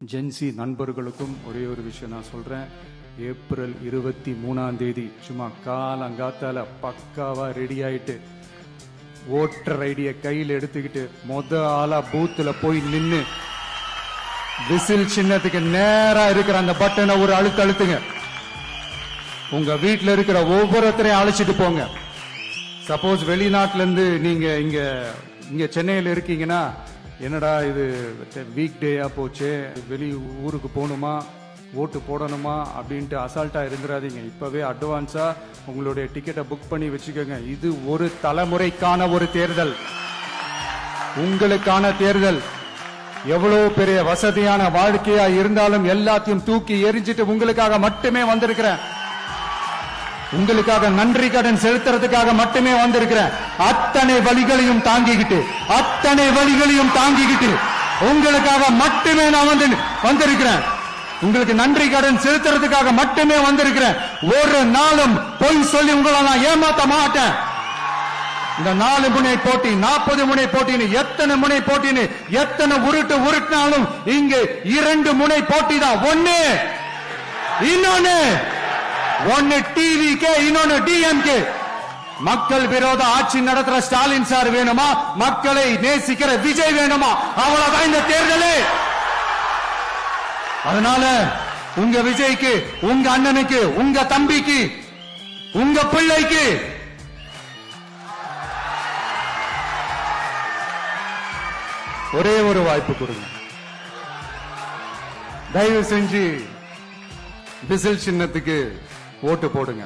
Gen Z நண்பர்களுக்கும் ஒரே ஒரு விஷயம் நான் சொல்றேன். ஏப்ரல் 23 சும்மா காலங்காத்தால பக்காவா ரெடி ஆயிட்டு ஓட்டர் ஐடிய கையில் எடுத்துக்கிட்டு ஆளா பூத்துல போய் நின்னு விசில் சின்னத்துக்கு நேரா இருக்கிற அந்த பட்டனை ஒரு அழுத்துங்க. உங்க வீட்டுல இருக்கிற ஒவ்வொருத்தரையும் அழைச்சிட்டு போங்க. சப்போஸ் வெளிநாட்டுல இருந்து நீங்க இங்க சென்னையில இருக்கீங்கன்னா, என்னடா இது வீக் டேயா போச்சு, வெளி ஊருக்கு போகணுமா, ஓட்டு போடணுமா அப்படின்ட்டு அசால்ட்டா இருந்துடாதீங்க. இப்பவே அட்வான்ஸா உங்களுடைய டிக்கெட்டை புக் பண்ணி வச்சுக்கோங்க. இது ஒரு தலைமுறைக்கான ஒரு தேர்தல், உங்களுக்கான தேர்தல். எவ்வளவு பெரிய வசதியான வாழ்க்கையா இருந்தாலும் எல்லாத்தையும் தூக்கி எரிஞ்சிட்டு உங்களுக்காக மட்டுமே வந்திருக்கிறேன். உங்களுக்காக நன்றி கடன் செலுத்துறதுக்காக மட்டுமே வந்திருக்கிறேன். அத்தனை வழிகளையும் தாங்கிக்கிட்டு உங்களுக்காக மட்டுமே நான் வந்திருக்கிறேன். உங்களுக்கு நன்றி கடன் செலுத்துறதுக்காக மட்டுமே வந்திருக்கிறேன். ஒரு நாளும் பொய் சொல்லி உங்களை நான் ஏமாத்த மாட்டேன். இந்த 4 முனை போட்டி, 40 முனை போட்டின்னு எத்தனை முனை போட்டின்னு எத்தனை உருட்டினாலும் இங்கு 2 முனை போட்டி தான். ஒன்னு டிவிகே, இன்னொன்னு டிஎம்கே. மக்கள் விரோத ஆட்சி நடத்துற ஸ்டாலின் சார் வேணுமா, மக்களை நேசிக்கிற விஜய் வேணுமா? அவ்வளவுதான் இந்த தேர்தலே. அதனால உங்க விஜய்க்கு, உங்க அண்ணனுக்கு, உங்க தம்பிக்கு, உங்க பிள்ளைக்கு ஒரே ஒரு வாய்ப்பு கொடுங்க. தயவு செஞ்சு விசில் சின்னத்துக்கு ஓட்டு போடுங்க.